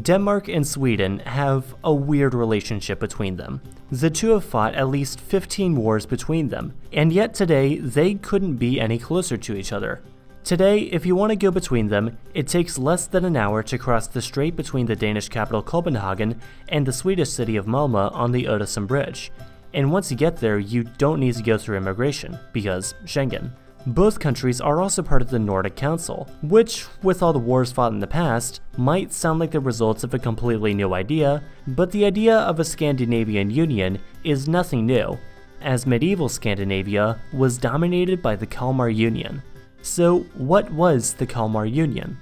Denmark and Sweden have a weird relationship between them. The two have fought at least 15 wars between them, and yet today they couldn't be any closer to each other. Today, if you want to go between them, it takes less than an hour to cross the strait between the Danish capital Copenhagen and the Swedish city of Malmö on the Öresund Bridge. And once you get there, you don't need to go through immigration, because Schengen. Both countries are also part of the Nordic Council, which, with all the wars fought in the past, might sound like the results of a completely new idea, but the idea of a Scandinavian Union is nothing new, as medieval Scandinavia was dominated by the Kalmar Union. So, what was the Kalmar Union?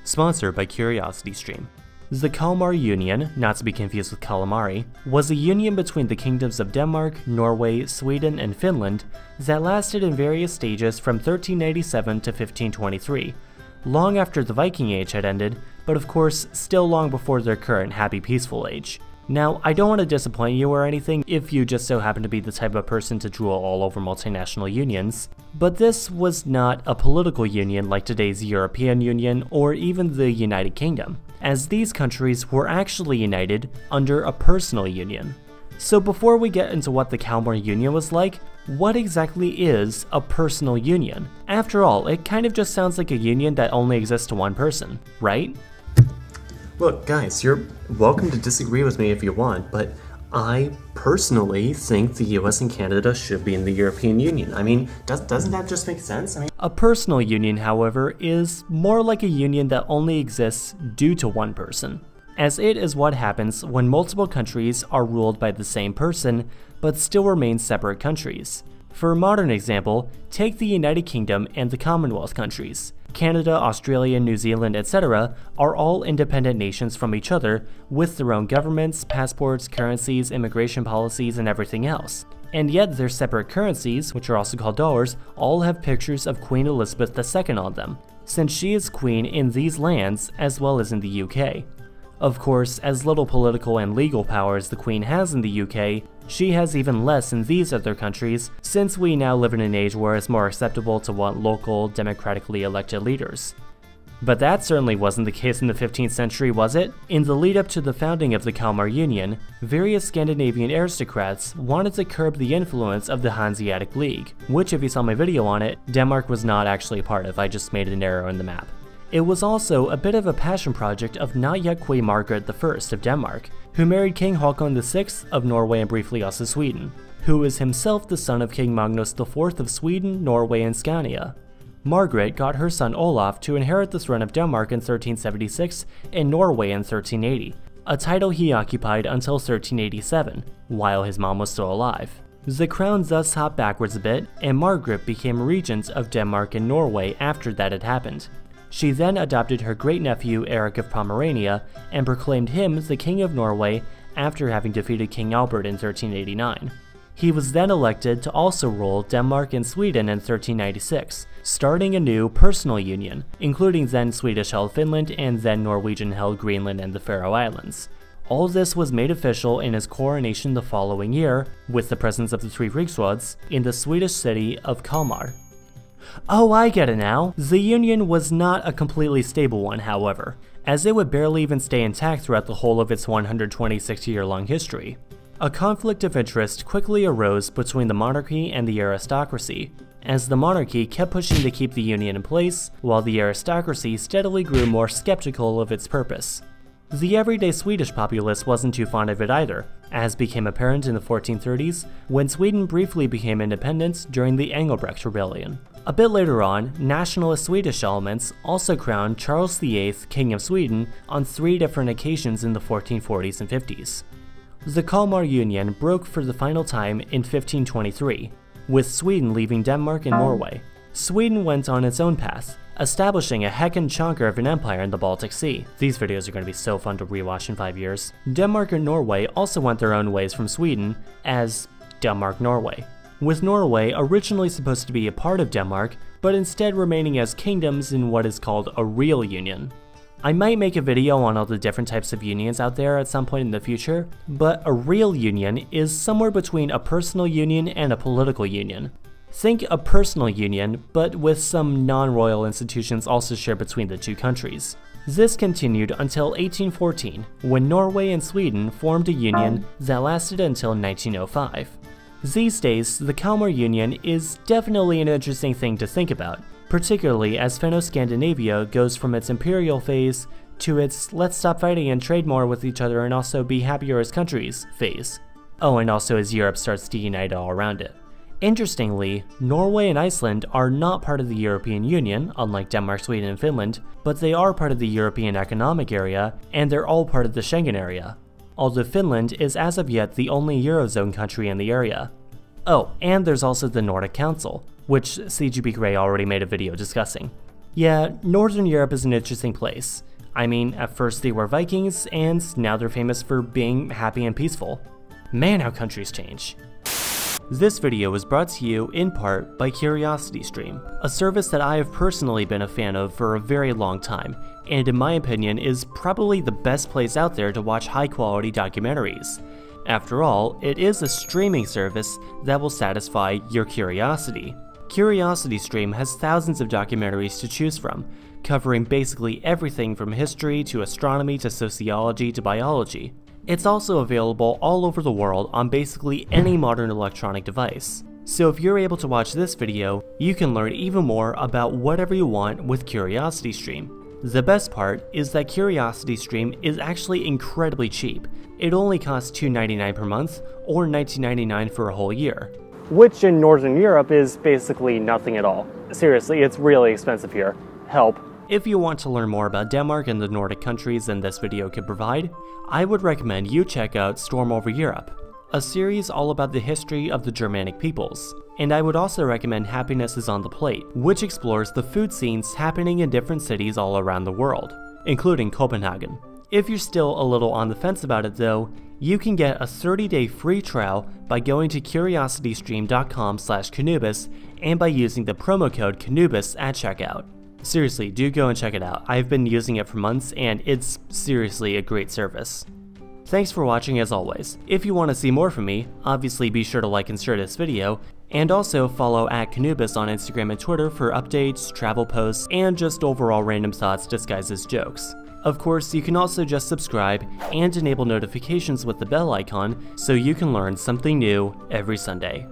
Sponsored by CuriosityStream. The Kalmar Union, not to be confused with calamari, was a union between the kingdoms of Denmark, Norway, Sweden, and Finland that lasted in various stages from 1397 to 1523, long after the Viking Age had ended, but of course still long before their current happy peaceful age. Now, I don't want to disappoint you or anything if you just so happen to be the type of person to drool all over multinational unions, but this was not a political union like today's European Union or even the United Kingdom, as these countries were actually united under a personal union. So before we get into what the Kalmar Union was like, what exactly is a personal union? After all, it kind of just sounds like a union that only exists to one person, right? Look, guys, you're welcome to disagree with me if you want, but I personally think the US and Canada should be in the European Union. I mean, doesn't that just make sense? A personal union, however, is more like a union that only exists due to one person, as it is what happens when multiple countries are ruled by the same person, but still remain separate countries. For a modern example, take the United Kingdom and the Commonwealth countries. Canada, Australia, New Zealand, etc. are all independent nations from each other with their own governments, passports, currencies, immigration policies, and everything else. And yet their separate currencies, which are also called dollars, all have pictures of Queen Elizabeth II on them, since she is queen in these lands as well as in the UK. Of course, as little political and legal power as the Queen has in the UK, she has even less in these other countries, since we now live in an age where it's more acceptable to want local, democratically elected leaders. But that certainly wasn't the case in the 15th century, was it? In the lead up to the founding of the Kalmar Union, various Scandinavian aristocrats wanted to curb the influence of the Hanseatic League, which, if you saw my video on it, Denmark was not actually a part of. I just made an arrow in the map. It was also a bit of a passion project of not yet Queen Margaret I of Denmark, who married King Haakon VI of Norway and briefly also Sweden, who is himself the son of King Magnus IV of Sweden, Norway, and Scania. Margaret got her son Olaf to inherit the throne of Denmark in 1376 and Norway in 1380, a title he occupied until 1387, while his mom was still alive. The crown thus hopped backwards a bit, and Margaret became regent of Denmark and Norway after that had happened. She then adopted her great-nephew Eric of Pomerania and proclaimed him the King of Norway after having defeated King Albert in 1389. He was then elected to also rule Denmark and Sweden in 1396, starting a new personal union, including then Swedish-held Finland and then Norwegian-held Greenland and the Faroe Islands. All this was made official in his coronation the following year, with the presence of the three Riksråds, in the Swedish city of Kalmar. Oh, I get it now. The Union was not a completely stable one, however, as it would barely even stay intact throughout the whole of its 126-year-long history. A conflict of interest quickly arose between the monarchy and the aristocracy, as the monarchy kept pushing to keep the Union in place, while the aristocracy steadily grew more skeptical of its purpose. The everyday Swedish populace wasn't too fond of it either, as became apparent in the 1430s when Sweden briefly became independent during the Engelbrekt Rebellion. A bit later on, nationalist Swedish elements also crowned Charles VIII King of Sweden on 3 different occasions in the 1440s and 50s. The Kalmar Union broke for the final time in 1523, with Sweden leaving Denmark and Norway. Sweden went on its own path, establishing a heckin' chonker of an empire in the Baltic Sea. These videos are going to be so fun to rewatch in 5 years. Denmark and Norway also went their own ways from Sweden as Denmark-Norway, with Norway originally supposed to be a part of Denmark, but instead remaining as kingdoms in what is called a real union. I might make a video on all the different types of unions out there at some point in the future, but a real union is somewhere between a personal union and a political union. Think a personal union, but with some non-royal institutions also shared between the two countries. This continued until 1814, when Norway and Sweden formed a union that lasted until 1905. These days, the Kalmar Union is definitely an interesting thing to think about, particularly as Finno-Scandinavia goes from its imperial phase to its let's stop fighting and trade more with each other and also be happier as countries phase. Oh, and also as Europe starts to unite all around it. Interestingly, Norway and Iceland are not part of the European Union, unlike Denmark, Sweden, and Finland, but they are part of the European Economic Area, and they're all part of the Schengen area. Although Finland is as of yet the only Eurozone country in the area. Oh, and there's also the Nordic Council, which CGP Grey already made a video discussing. Yeah, Northern Europe is an interesting place. I mean, at first they were Vikings, and now they're famous for being happy and peaceful. Man, how countries change. This video was brought to you in part by CuriosityStream, a service that I have personally been a fan of for a very long time, and in my opinion is probably the best place out there to watch high-quality documentaries. After all, it is a streaming service that will satisfy your curiosity. CuriosityStream has thousands of documentaries to choose from, covering basically everything from history to astronomy to sociology to biology. It's also available all over the world on basically any modern electronic device. So if you're able to watch this video, you can learn even more about whatever you want with CuriosityStream. The best part is that CuriosityStream is actually incredibly cheap. It only costs $2.99 per month or $19.99 for a whole year. Which in Northern Europe is basically nothing at all. Seriously, it's really expensive here. Help. If you want to learn more about Denmark and the Nordic countries than this video could provide, I would recommend you check out Storm Over Europe, a series all about the history of the Germanic peoples. And I would also recommend Happiness is on the Plate, which explores the food scenes happening in different cities all around the world, including Copenhagen. If you're still a little on the fence about it though, you can get a 30-day free trial by going to curiositystream.com/Canubis and by using the promo code Canubis at checkout. Seriously, do go and check it out. I've been using it for months and it's seriously a great service. Thanks for watching as always. If you want to see more from me, obviously be sure to like and share this video, and also follow @Canubis on Instagram and Twitter for updates, travel posts, and just overall random thoughts disguised as jokes. Of course, you can also just subscribe and enable notifications with the bell icon so you can learn something new every Sunday.